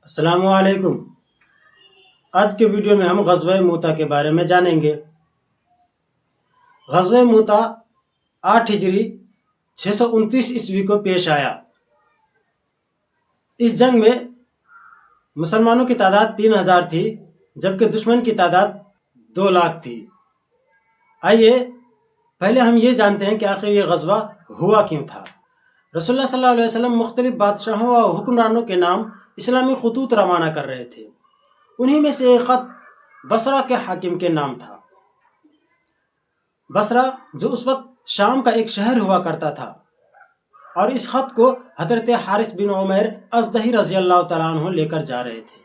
السلام علیکم۔ آج کے ویڈیو میں ہم غزوہ موتا کے بارے میں جانیں گے۔ غزوہ موتا 8 ہجری 629 عیسوی کو پیش آیا۔ اس جنگ میں مسلمانوں کی تعداد 3000 تھی، جبکہ دشمن کی تعداد 2 لاکھ تھی۔ آئیے پہلے ہم یہ جانتے ہیں کہ آخر یہ غزوہ ہوا کیوں تھا۔ رسول اللہ صلی اللہ علیہ وسلم مختلف بادشاہوں اور حکمرانوں کے نام اسلامی خطوط روانہ کر رہے تھے۔ انہی میں سے ایک خط بصرہ کے حاکم کے نام تھا۔ بصرہ جو اس وقت شام کا ایک شہر ہوا کرتا تھا، اور اس خط کو حضرت حارث بن عمیر ازدہی رضی اللہ تعالیٰ عنہ لے کر جا رہے تھے۔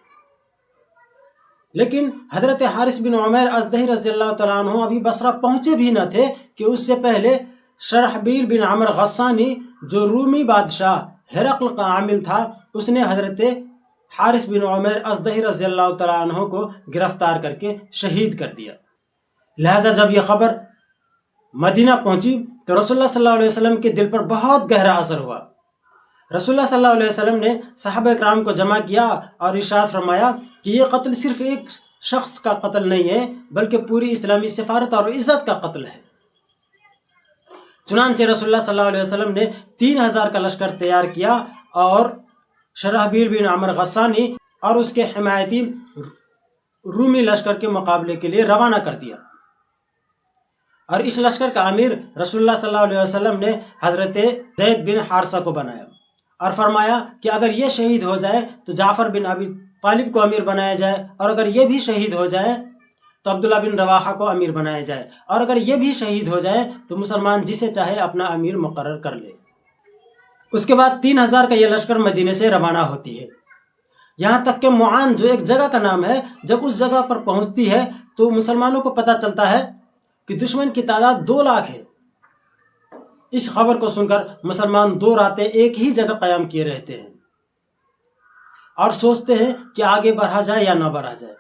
لیکن حضرت حارث بن عمیر ازدہی رضی اللہ تعالیٰ عنہ ابھی بصرہ پہنچے بھی نہ تھے کہ اس سے پہلے شرحبیل بن عمرو غسانی جو رومی بادشاہ ہرقل کا عامل تھا، اس نے حضرت حارث بن عمیر ازدہی رضی اللہ تعالیٰ عنہ کو گرفتار کر کے شہید کر دیا۔ لہذا جب یہ خبر مدینہ پہنچی تو رسول اللہ صلی اللہ علیہ وسلم کے دل پر بہت گہرا اثر ہوا۔ رسول اللہ صلی اللہ علیہ وسلم نے صحابہ کرام کو جمع کیا اور ارشاد فرمایا کہ یہ قتل صرف ایک شخص کا قتل نہیں ہے، بلکہ پوری اسلامی سفارت اور عزت کا قتل ہے۔ چنانچہ رسول اللہ صلی اللہ علیہ وسلم نے 3000 کا لشکر تیار کیا اور شرحبیل بن عمرو غسانی اور اس کے حمایتی رومی لشکر کے مقابلے کے لیے روانہ کر دیا۔ اور اس لشکر کا امیر رسول اللہ صلی اللہ علیہ وسلم نے حضرت زید بن حارثہ کو بنایا اور فرمایا کہ اگر یہ شہید ہو جائے تو جعفر بن ابی طالب کو امیر بنایا جائے، اور اگر یہ بھی شہید ہو جائے تو عبداللہ بن رواحہ کو امیر بنایا جائے، اور اگر یہ بھی شہید ہو جائے تو مسلمان جسے چاہے اپنا امیر مقرر کر لے۔ اس کے بعد 3000 کا یہ لشکر مدینے سے روانہ ہوتی ہے، یہاں تک کہ معان جو ایک جگہ کا نام ہے، جب اس جگہ پر پہنچتی ہے تو مسلمانوں کو پتہ چلتا ہے کہ دشمن کی تعداد 2 لاکھ ہے۔ اس خبر کو سن کر مسلمان 2 راتیں ایک ہی جگہ قیام کیے رہتے ہیں اور سوچتے ہیں کہ آگے بڑھا جائے یا نہ بڑھا جائے۔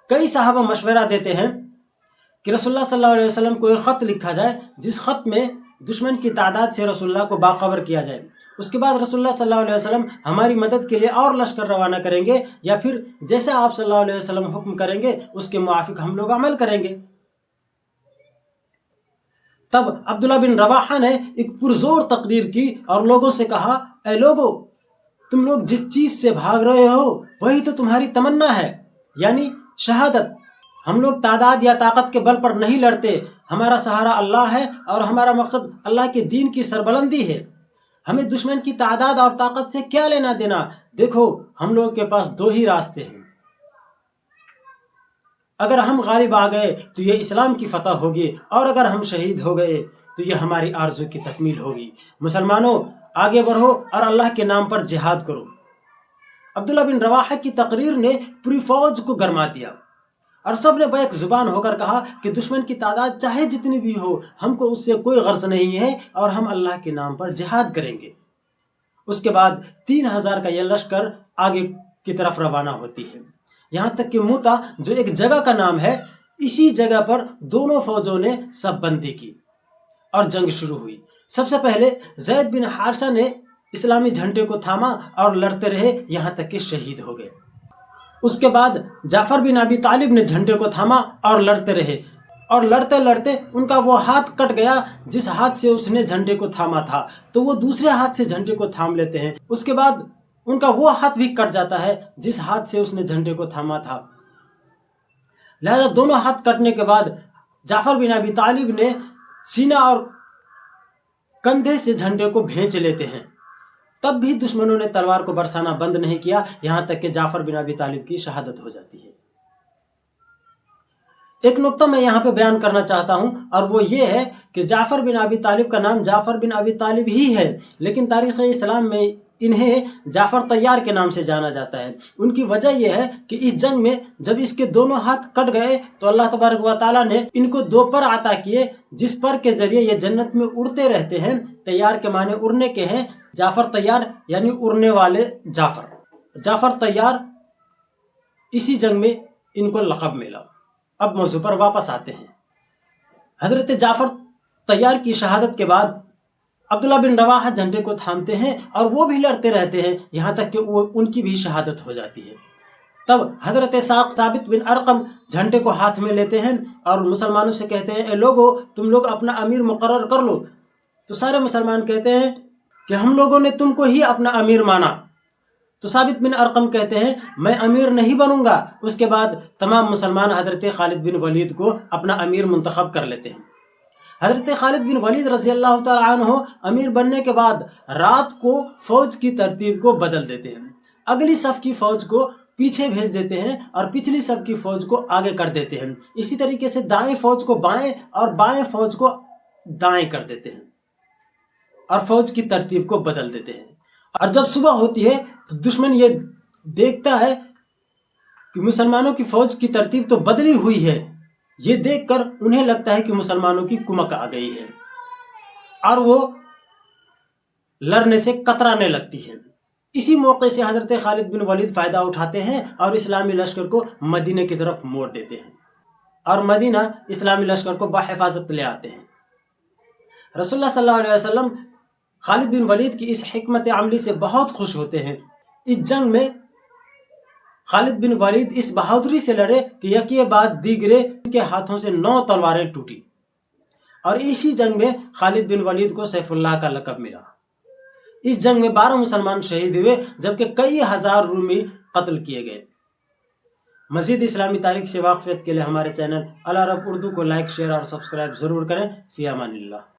کئی صحابہ مشورہ دیتے ہیں کہ رسول اللہ صلی اللہ علیہ وسلم کو ایک خط لکھا جائے، جس خط میں دشمن کی تعداد سے رسول اللہ کو باخبر کیا جائے۔ اس کے بعد رسول اللہ صلی اللہ علیہ وسلم ہماری مدد کے لیے اور لشکر روانہ کریں گے، یا پھر جیسے آپ صلی اللہ علیہ وسلم حکم کریں گے اس کے موافق ہم لوگ عمل کریں گے۔ تب عبداللہ بن رواحہ نے ایک پرزور تقریر کی اور لوگوں سے کہا، اے لوگو، تم لوگ جس چیز سے بھاگ رہے ہو وہی تو تمہاری تمنا ہے، یعنی شہادت۔ ہم لوگ تعداد یا طاقت کے بل پر نہیں لڑتے، ہمارا سہارا اللہ ہے اور ہمارا مقصد اللہ کے دین کی سربلندی ہے۔ ہمیں دشمن کی تعداد اور طاقت سے کیا لینا دینا؟ دیکھو، ہم لوگ کے پاس 2 ہی راستے ہیں۔ اگر ہم غالب آ گئے تو یہ اسلام کی فتح ہوگی، اور اگر ہم شہید ہو گئے تو یہ ہماری آرزو کی تکمیل ہوگی۔ مسلمانوں، آگے بڑھو اور اللہ کے نام پر جہاد کرو۔ عبداللہ بن رواحہ کی تقریر نے پوری فوج کو گرما دیا، اور سب نے بیک زبان ہو کر کہا کہ دشمن کی تعداد چاہے جتنی بھی ہو، ہم کو اس سے کوئی غرض نہیں ہے، اور ہم اللہ کے نام پر جہاد کریں گے۔ اس کے بعد 3000 کا یہ لشکر آگے کی طرف روانہ ہوتی ہے، یہاں تک کہ موتا جو ایک جگہ کا نام ہے، اسی جگہ پر دونوں فوجوں نے سب بندی کی اور جنگ شروع ہوئی۔ سب سے پہلے زید بن حارثہ نے اسلامی جھنڈے کو تھاما اور لڑتے رہے یہاں تک کہ شہید ہو گئے۔ اس کے بعد جعفر بن ابی طالب نے جھنڈے کو تھاما اور لڑتے رہے، اور لڑتے لڑتے ان کا وہ ہاتھ کٹ گیا جس ہاتھ سے اس نے جھنڈے کو تھاما تھا، تو وہ دوسرے ہاتھ سے جھنڈے کو تھام لیتے ہیں۔ اس کے بعد ان کا وہ ہاتھ بھی کٹ جاتا ہے جس ہاتھ سے اس نے جھنڈے کو تھاما تھا۔ لہذا دونوں ہاتھ کٹنے کے بعد جعفر بن ابی طالب نے سینہ اور کندھے سے جھنڈے کو بھینچ لیتے ہیں، تب بھی دشمنوں نے تلوار کو برسانا بند نہیں کیا، یہاں تک کہ جعفر بن ابی طالب کی شہادت ہو جاتی ہے۔ ایک نقطہ میں یہاں پہ بیان کرنا چاہتا ہوں، اور وہ یہ ہے کہ جعفر بن ابی طالب کا نام جعفر بن ابی طالب ہی ہے، لیکن تاریخ اسلام میں انہیں جعفر طیار کے نام سے جانا جاتا ہے۔ ان کی وجہ یہ ہے کہ اس جنگ میں جب اس کے دونوں ہاتھ کٹ گئے تو اللہ تبارک و تعالیٰ نے ان کو 2 پر عطا کیے، جس پر کے ذریعے یہ جنت میں اڑتے رہتے ہیں۔ طیار کے معنی اڑنے کے ہیں، جعفر طیار یعنی اڑنے والے جعفر طیار، اسی جنگ میں ان کو لقب ملا۔ اب موضوع پر واپس آتے ہیں۔ حضرت جعفر طیار کی شہادت کے بعد عبداللہ بن رواحہ جھنڈے کو تھامتے ہیں اور وہ بھی لڑتے رہتے ہیں یہاں تک کہ ان کی بھی شہادت ہو جاتی ہے۔ تب حضرت ثابت بن ارقم جھنڈے کو ہاتھ میں لیتے ہیں اور مسلمانوں سے کہتے ہیں اے لوگو تم لوگ اپنا امیر مقرر کر لو۔ تو سارے مسلمان کہتے ہیں کہ ہم لوگوں نے تم کو ہی اپنا امیر مانا۔ تو ثابت بن ارقم کہتے ہیں میں امیر نہیں بنوں گا۔ اس کے بعد تمام مسلمان حضرت خالد بن ولید کو اپنا امیر منتخب کر لیتے ہیں۔ حضرت خالد بن ولید رضی اللہ تعالیٰ عنہ امیر بننے کے بعد رات کو فوج کی ترتیب کو بدل دیتے ہیں۔ اگلی صف کی فوج کو پیچھے بھیج دیتے ہیں اور پچھلی صف کی فوج کو آگے کر دیتے ہیں۔ اسی طریقے سے دائیں فوج کو بائیں اور بائیں فوج کو دائیں کر دیتے ہیں اور فوج کی ترتیب کو بدل دیتے ہیں۔ اور جب صبح ہوتی ہے تو دشمن یہ دیکھتا ہے کہ مسلمانوں کی فوج کی ترتیب تو بدلی ہوئی ہے۔ یہ دیکھ کر انہیں لگتا ہے کہ مسلمانوں کی کمک آ گئی ہے اور وہ لڑنے سے کترانے لگتی ہے۔ اسی موقع سے حضرت خالد بن ولید فائدہ اٹھاتے ہیں اور اسلامی لشکر کو مدینہ کی طرف موڑ دیتے ہیں اور مدینہ اسلامی لشکر کو بحفاظت لے آتے ہیں۔ رسول اللہ صلی اللہ علیہ وسلم خالد بن ولید کی اس حکمت عملی سے بہت خوش ہوتے ہیں۔ اس جنگ میں خالد بن ولید اس بہادری سے لڑے کہ یکے بعد دیگرے کے ہاتھوں سے 9 تلواریں ٹوٹی، اور اسی جنگ میں خالد بن ولید کو سیف اللہ کا لقب ملا۔ اس جنگ میں 12 مسلمان شہید ہوئے جبکہ کئی ہزار رومی قتل کیے گئے۔ مزید اسلامی تاریخ سے واقفیت کے لیے ہمارے چینل العرب اردو کو لائک، شیئر اور سبسکرائب ضرور کریں۔ فی امان اللہ۔